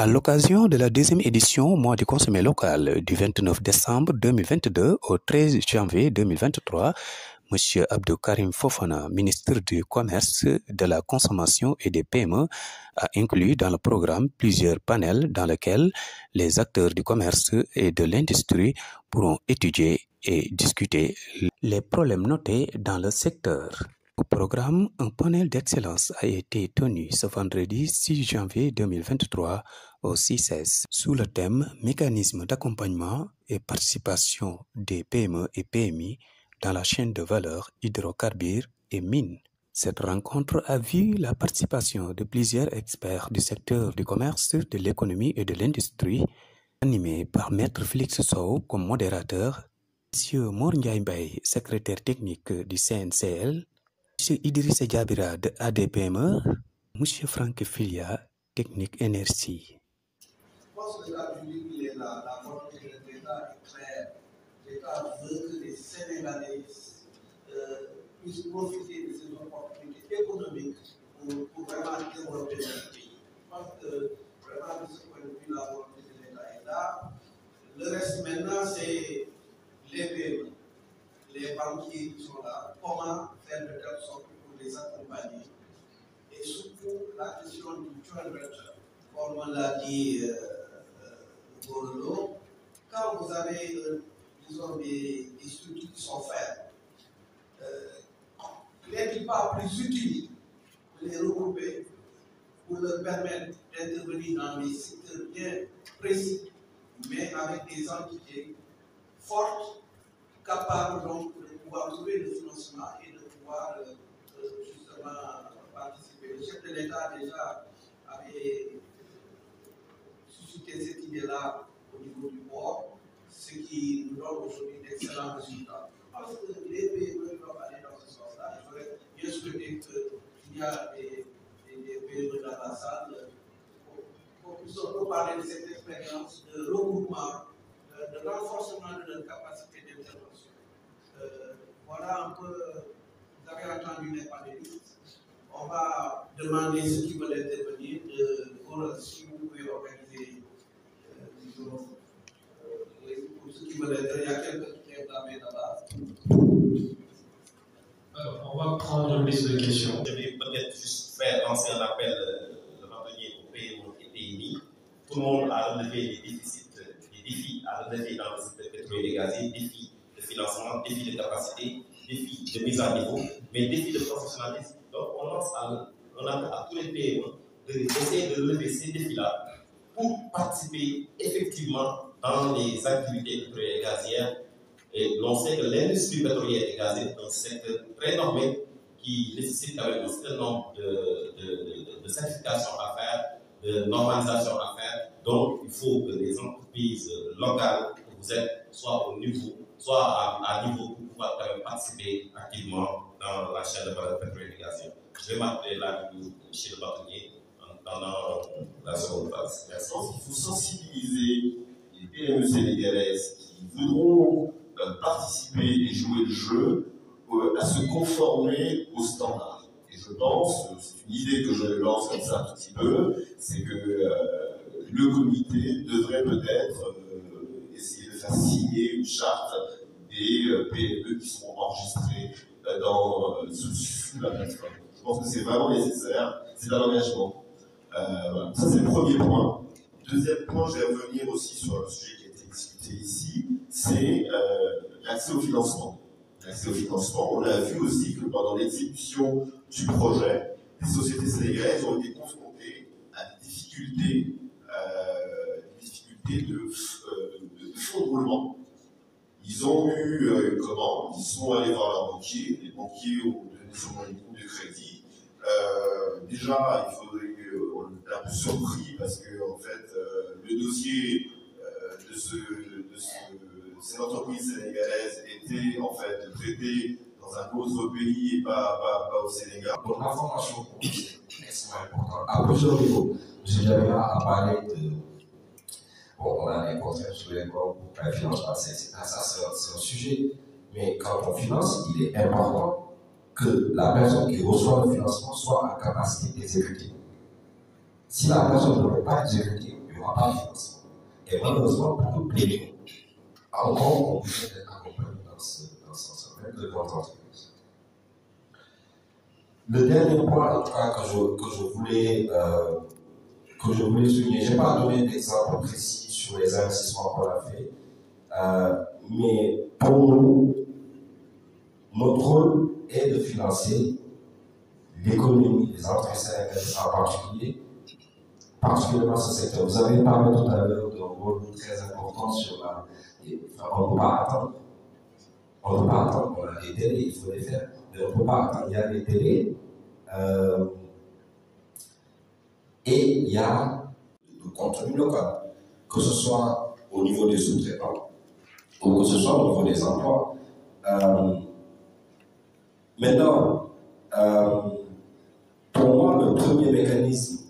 À l'occasion de la deuxième édition Mois du consommé local du 29 décembre 2022 au 13 janvier 2023, M. Abdou Karim Fofana, ministre du Commerce, de la Consommation et des PME, a inclus dans le programme plusieurs panels dans lesquels les acteurs du commerce et de l'industrie pourront étudier et discuter les problèmes notés dans le secteur. Au programme, un panel d'excellence a été tenu ce vendredi 6 janvier 2023 au CICES sous le thème Mécanisme d'accompagnement et participation des PME et PMI dans la chaîne de valeur hydrocarbures et mines. Cette rencontre a vu la participation de plusieurs experts du secteur du commerce, de l'économie et de l'industrie, animée par Maître Félix Sow comme modérateur, M. Mor Ndiaye Mbaye, secrétaire technique du CNCL, M. Idrissa Diabira de ADPME, M. Franck Filia, technique énergie. Je pense que l'État public, la volonté de l'État est claire. L'État veut que les Sénégalais puissent profiter de ces opportunités économiques pour vraiment développer leur pays. Je pense que vraiment, de ce point de vue, la volonté de l'État est là. Le reste maintenant, c'est les PME, les banquiers qui sont là. Comment faire de telle sorte pour les accompagner. Et surtout, la question du joint venture, comme on l'a dit, quand vous avez, disons, des structures qui sont faibles, n'est-il pas plus utile de les regrouper pour leur permettre d'intervenir dans des secteurs bien précis, mais avec des entités fortes, capables donc de pouvoir trouver le financement et de pouvoir justement participer. Le chef de l'État déjà avait suscité cette idée-là au niveau du port, ce qui nous donne aujourd'hui d'excellents résultats. Je pense que les PME doivent aller dans ce sens-là. J'aurais bien souhaité qu'il y a des PME dans la salle pour qu'on puisse parler de cette expérience de regroupement, de renforcement de leur capacité d'intervention. Voilà un peu, vous avez entendu les panélistes. On va demander ceux qui veulent intervenir si vous pouvez organiser, disons, pour ceux qui veulent intervenir, il y a quelqu'un qui est la main là-bas. Alors, on va prendre une liste de questions. Je vais peut-être juste faire lancer un appel le vendredi au PME et PMI. Tout le monde a relevé des défis à relever dans le secteur pétrolier et gazier, défis de financement, défis de capacité, défis de mise à niveau, mais défis de professionnalisme. Donc, on lance un appel à tous les PME d'essayer de relever ces défis-là pour participer effectivement dans les activités pétrolières et gazières. Et l'on sait que l'industrie pétrolière et gazière est un secteur très normé qui nécessite quand même un certain nombre de certifications à faire, de normalisation à faire. Donc, il faut que les entreprises locales que vous êtes soient au niveau, soit à niveau pour pouvoir quand même participer activement dans la chaîne de valeur pétrolière et gazière. Je vais m'appeler là chez le bâtonnier pendant la seconde phase. Merci. Il faut sensibiliser les PME sénégalaises qui voudront participer et jouer le jeu à se conformer aux standards. Et je pense, c'est une idée que je lance comme ça un petit peu, c'est que le comité devrait peut-être essayer de faire signer une charte des PME qui seront enregistrées sous la plateforme. Je pense que c'est vraiment nécessaire, c'est un engagement. Voilà. Ça, c'est le premier point. Deuxième point, je vais revenir aussi sur un sujet qui a été discuté ici, c'est l'accès au financement. L'accès au financement, on a vu aussi que pendant l'exécution du projet, les sociétés sénégalaises ont été confrontées à des difficultés de fonds de roulement. Ils ont eu une commande, ils sont allés voir leurs banquiers, les banquiers ont donné sûrement une coupe de crédit. Déjà, on est un peu surpris parce que en fait, le dossier de cette entreprise sénégalaise était en fait traité dans un autre pays et pas au Sénégal. Donc l'information pour nous c'est extrêmement important à plusieurs niveaux. M. Diabira a parlé de on a des concepts sur les corps pour la finance, c'est un sujet, mais quand on finance, il est important que la personne qui reçoit le financement soit en capacité d'exécuter. Si la personne ne peut pas exécuter, il y aura pas de financement. Et malheureusement, beaucoup de pays encore ont besoin d'être accompagnés dans ce sens, même de grandes entreprises. Le dernier point, en tout cas, que je voulais souligner, je n'ai pas donné d'exemple précis sur les investissements qu'on a fait, mais pour nous, notre rôle est de financer l'économie des entreprises sénégalaises en particulièrement ce secteur. Vous avez parlé tout à l'heure d'un rôle très important sur la... On ne peut pas attendre. On ne peut pas attendre. On a des délais, il faut les faire. Mais on ne peut pas attendre. Il y a des délais. Et il y a le contenu local, que ce soit au niveau des sous-traitants ou que ce soit au niveau des emplois. Maintenant, pour moi, le premier mécanisme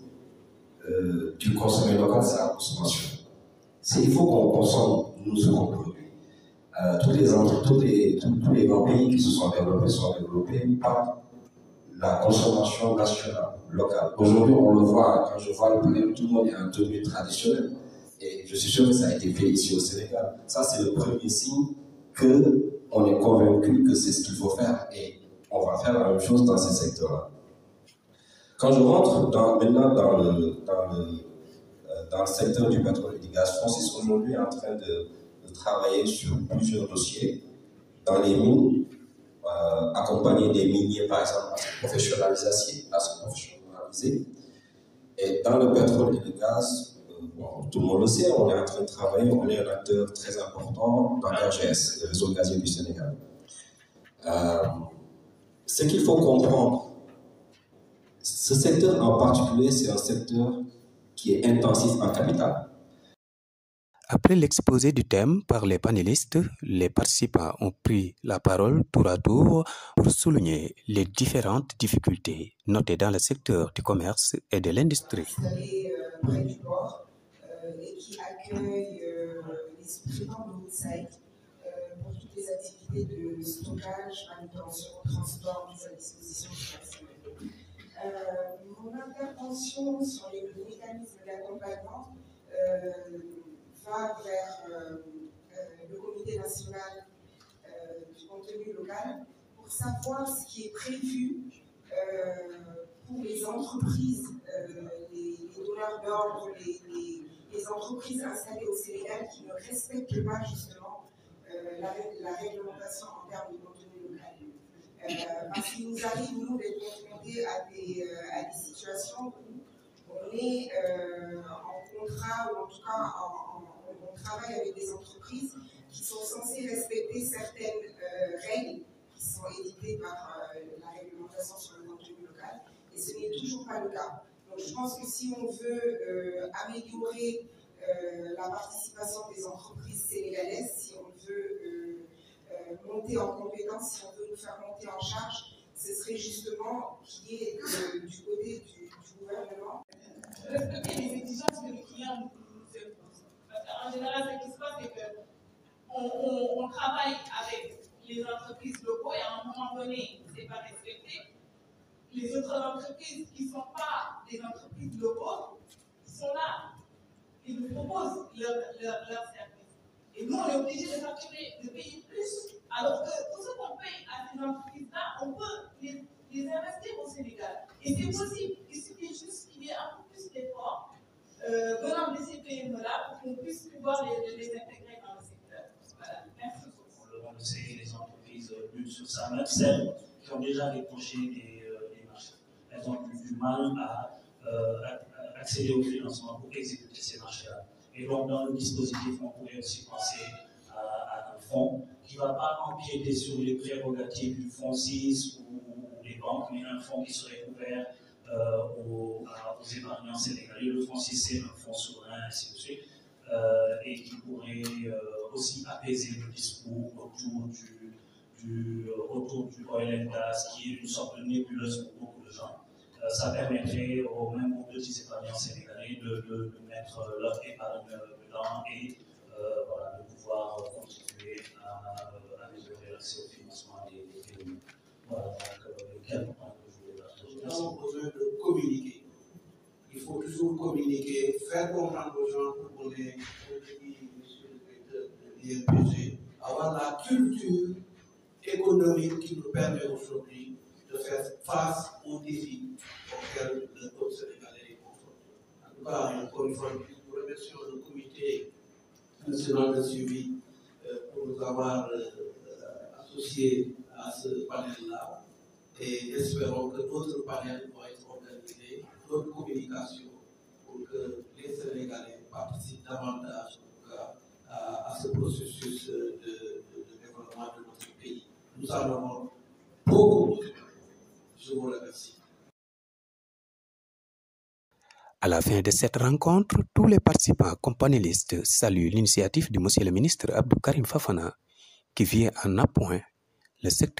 du consommer local, c'est la consommation. Il faut qu'on consomme, nous, ce qu'on produit. Tous les grands pays qui se sont développés par la consommation nationale, locale. Aujourd'hui, on le voit, quand je vois le panel, tout le monde est en tenue traditionnelle. Et je suis sûr que ça a été fait ici au Sénégal. Ça, c'est le premier signe qu'on est convaincu que c'est ce qu'il faut faire. Et on va faire la même chose dans ces secteurs-là. Quand je rentre maintenant dans le secteur du pétrole et du gaz, Francis aujourd'hui est en train de travailler sur plusieurs dossiers dans les mines, accompagner des miniers par exemple à se professionnaliser. Et dans le pétrole et le gaz, tout le monde le sait, on est en train de travailler, on est un acteur très important dans l'RGS, le réseau gazier du Sénégal. Ce qu'il faut comprendre, ce secteur en particulier, c'est un secteur qui est intensif en capital. Après l'exposé du thème par les panélistes, les participants ont pris la parole tour à tour pour souligner les différentes difficultés notées dans le secteur du commerce et de l'industrie. Installé près du port et qui accueille les sous-traitants de Woodside pour toutes les activités de stockage, manutention, transport, mise à disposition du personnel. Mon intervention sur les mécanismes d'accompagnement va vers le comité national du contenu local pour savoir ce qui est prévu pour les entreprises, les donneurs d'ordre, les entreprises installées au Sénégal qui ne respectent pas justement la réglementation en termes de contenu local. Parce qu'il nous arrive, nous, d'être confrontés à des situations où on est en contrat, ou en tout cas on travaille avec des entreprises qui sont censées respecter certaines règles qui sont édictées par la réglementation sur le contenu local, et ce n'est toujours pas le cas. Donc je pense que si on veut améliorer la participation des entreprises sénégalaises, si on veut monter en compétence, si on veut nous faire monter en charge, ce serait justement qu'il y ait du côté du gouvernement respecter les exigences que les clients nous imposent. Parce qu'en général, ce qui se passe, c'est qu'on travaille avec les entreprises locaux et à un moment donné, ce n'est pas respecté. Les autres entreprises qui ne sont pas des entreprises locaux sont là. Ils nous proposent leur service. Et nous, on est obligé de payer plus. Alors que tout ce qu'on paye à ces entreprises-là, on peut les investir au Sénégal. Et c'est possible. Il suffit juste qu'il y ait un peu plus d'efforts venant de ces PME-là pour qu'on puisse pouvoir les intégrer dans le secteur. Voilà. Merci beaucoup. On le sait, les entreprises butent sur ça, même celles qui ont déjà décroché des marchés. Elles ont du mal à accéder au financement pour exécuter ces marchés-là. Et donc, dans le dispositif, on pourrait aussi penser à un fonds qui ne va pas empiéter sur les prérogatives du fonds 6 ou des banques, mais un fonds qui serait ouvert aux épargnants sénégalais. Le fonds 6, c'est un fonds souverain, ainsi de suite, et qui pourrait aussi apaiser le discours autour du oil and gas, qui est une sorte de nébuleuse pour beaucoup de gens. Ça permettrait aux mêmes petits épargnants sénégalais de mettre leur épargne dedans et voilà, de pouvoir contribuer à améliorer l'accès au financement des PME. Voilà, donc quelques points que je voulais partager. Nous avons besoin de communiquer. Il faut faut toujours communiquer, faire comprendre aux gens pour qu'on ait, comme dit monsieur le directeur de l'INPG, avoir la culture économique qui nous permet aujourd'hui de faire face aux défis auxquels le peuple sénégalais est confronté. En tout cas, encore une fois, nous remercions le comité national de suivi pour nous avoir associés à ce panel-là et espérons que d'autres panels vont être organisés, d'autres communications pour que les Sénégalais participent davantage en tout cas, à ce processus de développement de notre pays. Nous en avons beaucoup besoin. Je vous remercie. À la fin de cette rencontre, tous les participants comme panélistes saluent l'initiative du monsieur le ministre Abdou Karim Fofana qui vient en appoint le secteur